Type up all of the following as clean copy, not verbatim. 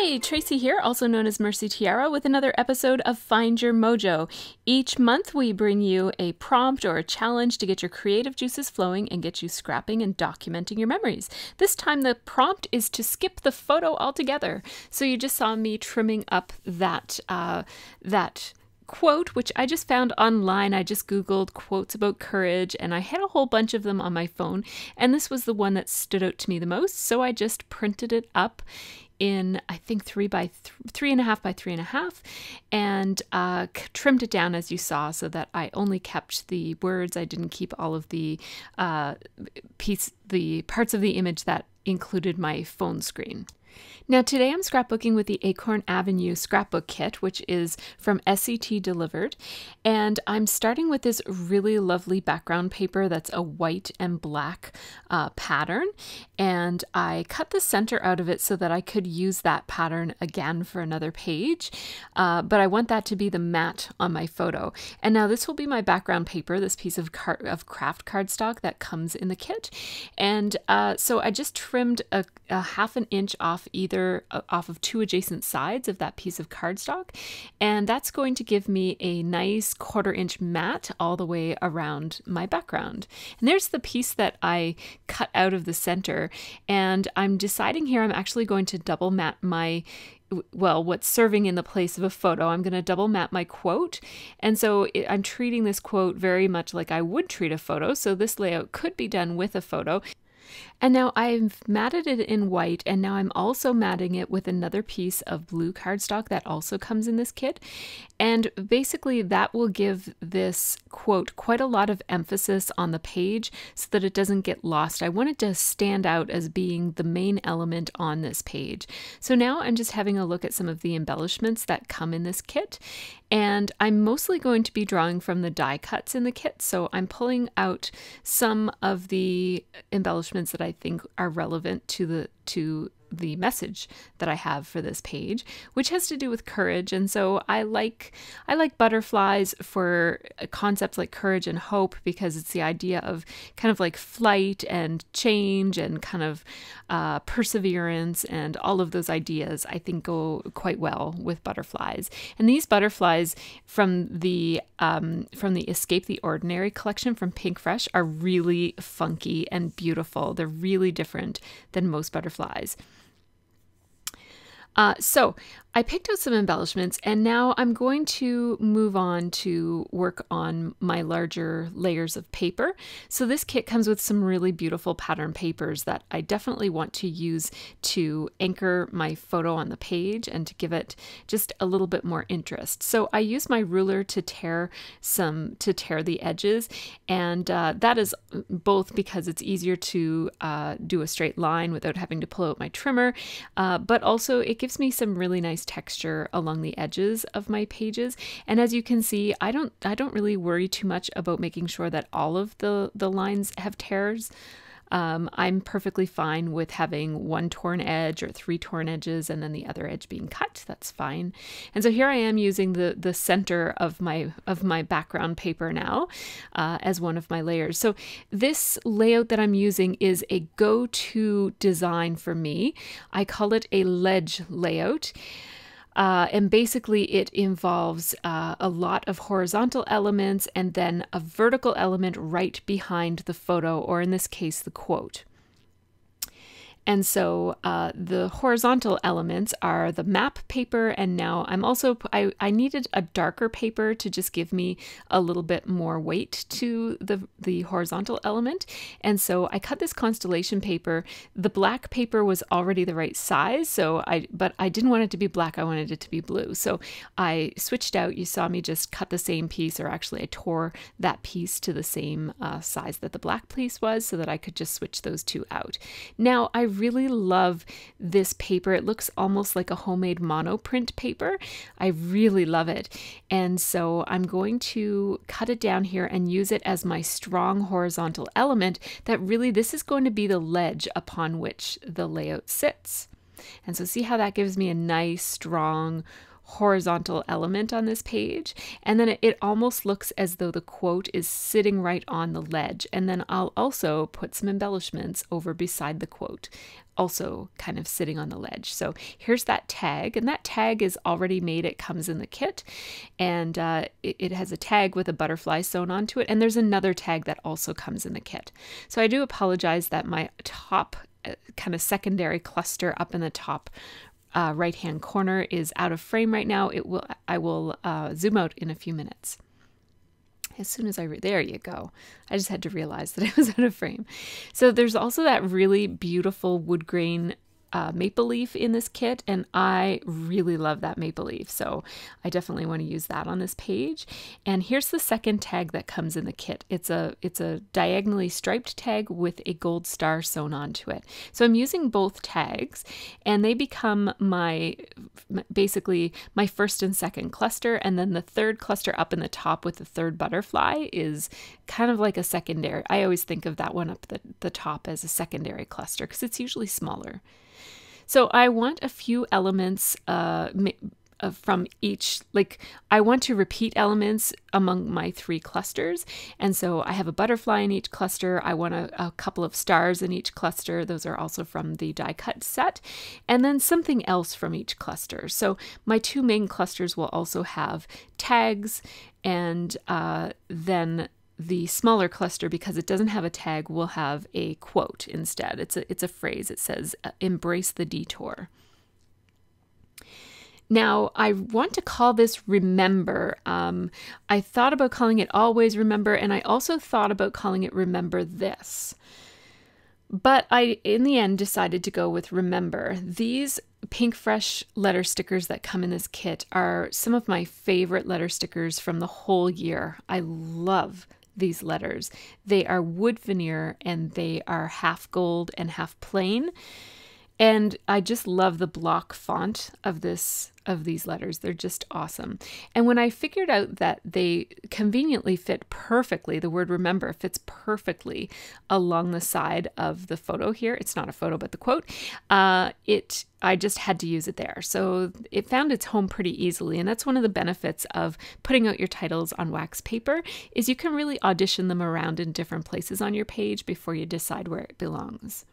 Hi, Tracy here, also known as Mercy Tiara, with another episode of Find Your Mojo. Each month we bring you a prompt or a challenge to get your creative juices flowing and get you scrapping and documenting your memories. This time the prompt is to skip the photo altogether. So you just saw me trimming up that quote, which I just found online. I just Googled quotes about courage and I had a whole bunch of them on my phone, and this was the one that stood out to me the most, so I just printed it up in, I think, 3.5 by 3.5, and trimmed it down as you saw, so that I only kept the words. I didn't keep all of the parts of the image that included my phone screen. Now today I'm scrapbooking with the Acorn Avenue scrapbook kit, which is from SCT Delivered, and I'm starting with this really lovely background paper that's a white and black pattern, and I cut the center out of it so that I could use that pattern again for another page, but I want that to be the matte on my photo. And now this will be my background paper, this piece of craft cardstock that comes in the kit, and so I just trimmed a 1/2 inch off of 2 adjacent sides of that piece of cardstock, and that's going to give me a nice 1/4 inch mat all the way around my background. And there's the piece that I cut out of the center, and I'm deciding here I'm actually going to double mat what's serving in the place of a photo. I'm going to double mat my quote, and so I'm treating this quote very much like I would treat a photo, so this layout could be done with a photo. And now I've matted it in white, and now I'm also matting it with another piece of blue cardstock that also comes in this kit. And basically that will give this quote quite a lot of emphasis on the page so that it doesn't get lost. I want it to stand out as being the main element on this page. So now I'm just having a look at some of the embellishments that come in this kit, and I'm mostly going to be drawing from the die cuts in the kit. So I'm pulling out some of the embellishments that I think are relevant to the message that I have for this page, which has to do with courage. And so I like butterflies for concepts like courage and hope, because it's the idea of kind of like flight and change and kind of perseverance, and all of those ideas I think go quite well with butterflies. And these butterflies from the Escape the Ordinary collection from Pink Fresh are really funky and beautiful. They're really different than most butterflies. So I picked out some embellishments, and now I'm going to move on to work on my larger layers of paper. So this kit comes with some really beautiful pattern papers that I definitely want to use to anchor my photo on the page and to give it just a little bit more interest. So I use my ruler to tear the edges, and that is both because it's easier to do a straight line without having to pull out my trimmer, but also it gives me some really nice texture along the edges of my pages. And as you can see, I don't really worry too much about making sure that all of the lines have tears. I'm perfectly fine with having 1 torn edge or 3 torn edges and then the other edge being cut. That's fine. And so here I am using the center of my background paper now as one of my layers. So this layout that I'm using is a go-to design for me. I call it a ledge layout. And basically it involves a lot of horizontal elements and then a vertical element right behind the photo, or in this case, the quote. And so the horizontal elements are the map paper, and now I needed a darker paper to just give me a little bit more weight to the horizontal element. And so I cut this constellation paper. The black paper was already the right size, but I didn't want it to be black, I wanted it to be blue. So I switched out. You saw me just cut the same piece, or actually I tore that piece to the same size that the black piece was, so that I could just switch those two out. Now I really love this paper. It looks almost like a homemade monoprint paper. I really love it. And so I'm going to cut it down here and use it as my strong horizontal element that really, this is going to be the ledge upon which the layout sits. And so see how that gives me a nice, strong horizontal element on this page, and then it almost looks as though the quote is sitting right on the ledge. And then I'll also put some embellishments over beside the quote, also kind of sitting on the ledge. So here's that tag, and that tag is already made. It comes in the kit, and it has a tag with a butterfly sewn onto it, and there's another tag that also comes in the kit. So I do apologize that my top kind of secondary cluster up in the top right hand corner is out of frame right now. I will zoom out in a few minutes. As soon as there you go. I just had to realize that it was out of frame. So there's also that really beautiful wood grain maple leaf in this kit, and I really love that maple leaf, so I definitely want to use that on this page. And here's the second tag that comes in the kit. It's a diagonally striped tag with a gold star sewn onto it. So I'm using both tags, and they become basically my first and second cluster, and then the third cluster up in the top with the third butterfly is kind of like a secondary. I always think of that one up the top as a secondary cluster because it's usually smaller. So I want a few elements from each, like I want to repeat elements among my 3 clusters. And so I have a butterfly in each cluster. I want a couple of stars in each cluster. Those are also from the die cut set. And then something else from each cluster. So my 2 main clusters will also have tags, and then the smaller cluster, because it doesn't have a tag, will have a quote instead. It's a phrase. It says, "Embrace the detour." Now, I want to call this Remember. I thought about calling it Always Remember, and I also thought about calling it Remember This. But I, in the end, decided to go with Remember. These Pink Fresh letter stickers that come in this kit are some of my favorite letter stickers from the whole year. I love these letters. They are wood veneer, and they are half gold and half plain. And I just love the block font of these letters. They're just awesome. And when I figured out that they conveniently fit perfectly, the word remember fits perfectly along the side of the photo here. It's not a photo, but the quote. I just had to use it there. So it found its home pretty easily. And that's one of the benefits of putting out your titles on wax paper, is you can really audition them around in different places on your page before you decide where it belongs.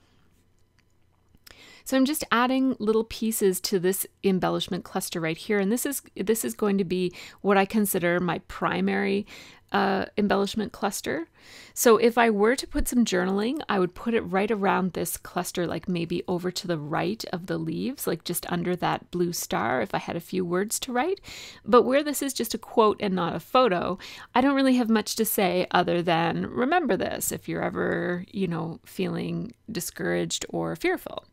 So I'm just adding little pieces to this embellishment cluster right here. And this is going to be what I consider my primary embellishment cluster. So if I were to put some journaling, I would put it right around this cluster, like maybe over to the right of the leaves, like just under that blue star if I had a few words to write. But where this is just a quote and not a photo, I don't really have much to say other than remember this if you're ever, feeling discouraged or fearful.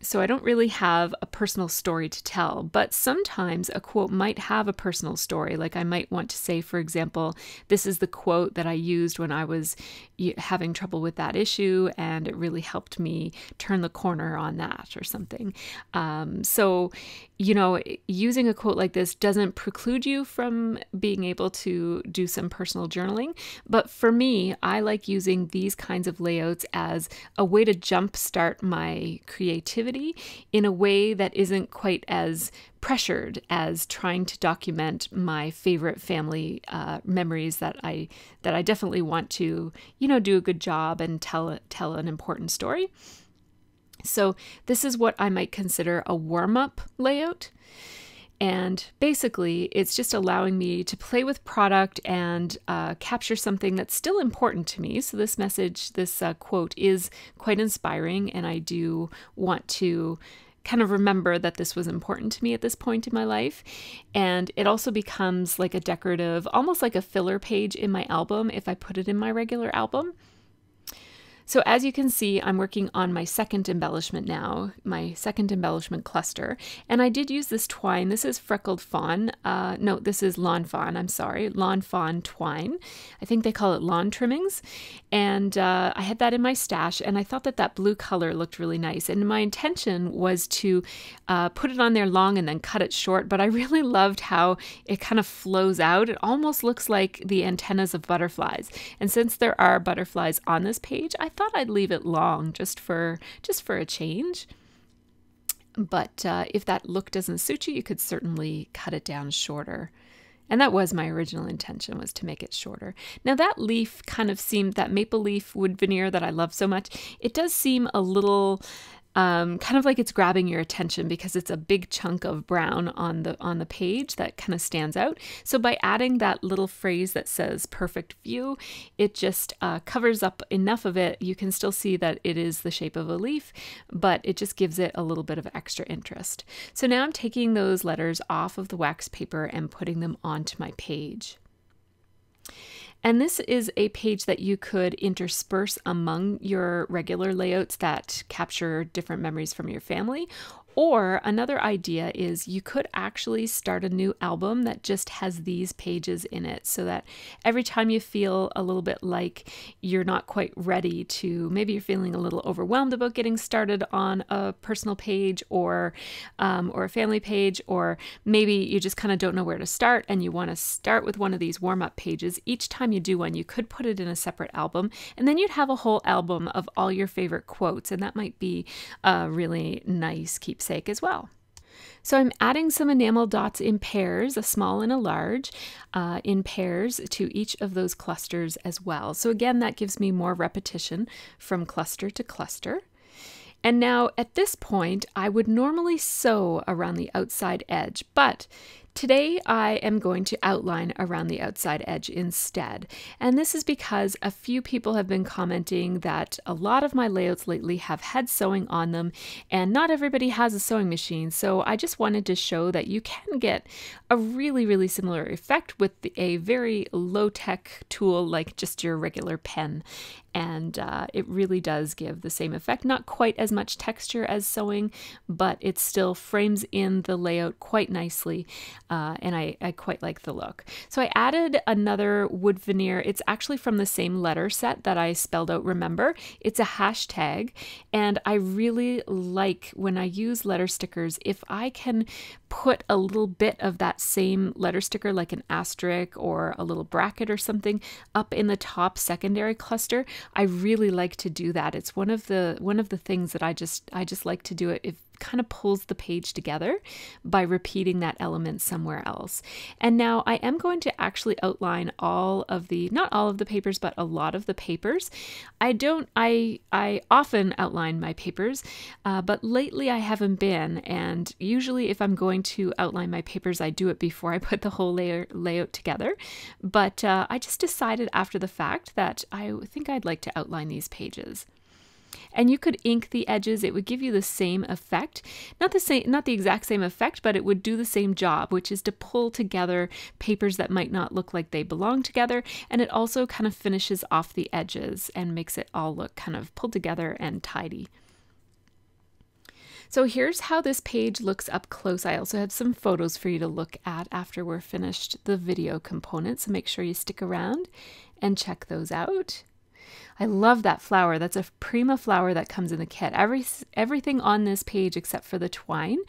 So I don't really have a personal story to tell, but sometimes a quote might have a personal story. Like I might want to say, for example, this is the quote that I used when I was having trouble with that issue, and it really helped me turn the corner on that or something. So, using a quote like this doesn't preclude you from being able to do some personal journaling. But for me, I like using these kinds of layouts as a way to jumpstart my creativity in a way that isn't quite as pressured as trying to document my favorite family memories that I definitely want to, do a good job and tell an important story. So this is what I might consider a warm-up layout. And basically, it's just allowing me to play with product and capture something that's still important to me. So this message, this quote is quite inspiring, and I do want to kind of remember that this was important to me at this point in my life. And it also becomes like a decorative, almost like a filler page in my album if I put it in my regular album. So as you can see, I'm working on my second embellishment now, my second embellishment cluster. And I did use this twine. This is freckled fawn. No, this is lawn fawn. I'm sorry, lawn fawn twine. I think they call it lawn trimmings. And I had that in my stash, and I thought that blue color looked really nice. And my intention was to put it on there long and then cut it short, but I really loved how it kind of flows out. It almost looks like the antennas of butterflies. And since there are butterflies on this page, I thought I'd leave it long just for a change. But if that look doesn't suit you, you could certainly cut it down shorter. And that was my original intention, was to make it shorter. Now that leaf kind of seemed, that maple leaf wood veneer that I love so much, it does seem a little kind of like it's grabbing your attention because it's a big chunk of brown on the page that kind of stands out. So by adding that little phrase that says perfect view, it just covers up enough of it. You can still see that it is the shape of a leaf, but it just gives it a little bit of extra interest. So now I'm taking those letters off of the wax paper and putting them onto my page. And this is a page that you could intersperse among your regular layouts that capture different memories from your family. Or another idea is you could actually start a new album that just has these pages in it, so that every time you feel a little bit like you're not quite ready to, maybe you're feeling a little overwhelmed about getting started on a personal page or a family page, or maybe you just kind of don't know where to start and you want to start with one of these warm-up pages. Each time you do one, you could put it in a separate album, and then you'd have a whole album of all your favorite quotes, and that might be a really nice keepsake as well. So I'm adding some enamel dots in pairs, a small and a large, in pairs to each of those clusters as well. So again, that gives me more repetition from cluster to cluster. And now at this point, I would normally sew around the outside edge, but today I am going to outline around the outside edge instead. And this is because a few people have been commenting that a lot of my layouts lately have had sewing on them, and not everybody has a sewing machine. So I just wanted to show that you can get a really, really similar effect with a very low-tech tool like just your regular pen. And it really does give the same effect. Not quite as much texture as sewing, but it still frames in the layout quite nicely. And I quite like the look. So I added another wood veneer. It's actually from the same letter set that I spelled out remember. It's a hashtag. And I really like when I use letter stickers, if I can put a little bit of that same letter sticker, like an asterisk or a little bracket or something, up in the top secondary cluster, I really like to do that. It's one of the things that I just like to do. It kind of pulls the page together by repeating that element somewhere else. And now I am going to actually outline not all of the papers, but a lot of the papers. I often outline my papers, but lately I haven't been. And usually if I'm going to outline my papers, I do it before I put the whole layout together. But I just decided after the fact that I think I'd like to outline these pages. And you could ink the edges. It would give you the same effect. Not the exact same effect, but it would do the same job, which is to pull together papers that might not look like they belong together. And it also kind of finishes off the edges and makes it all look kind of pulled together and tidy. So here's how this page looks up close. I also have some photos for you to look at after we're finished the video component. So make sure you stick around and check those out. I love that flower. That's a Prima flower that comes in the kit. Everything on this page except for the twine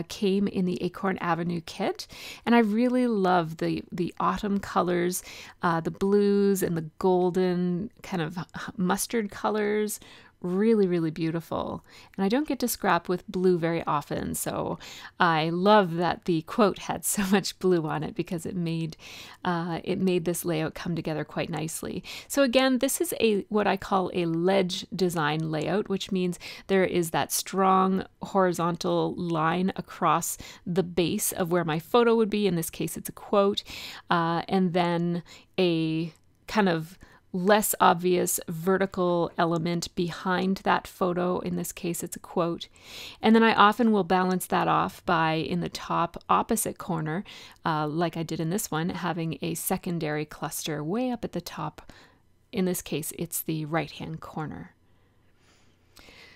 came in the Acorn Avenue kit. And I really love the autumn colors, the blues and the golden kind of mustard colors. Really, really beautiful. And I don't get to scrap with blue very often, so I love that the quote had so much blue on it because it made this layout come together quite nicely. So again, this is what I call a ledge design layout, which means there is that strong horizontal line across the base of where my photo would be. In this case, it's a quote, and then a kind of less obvious vertical element behind that photo. In this case, it's a quote. And then I often will balance that off by, in the top opposite corner, like I did in this one, having a secondary cluster way up at the top. In this case, it's the right-hand corner.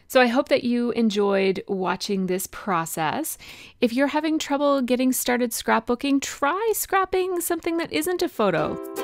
So I hope that you enjoyed watching this process. If you're having trouble getting started scrapbooking, try scrapping something that isn't a photo.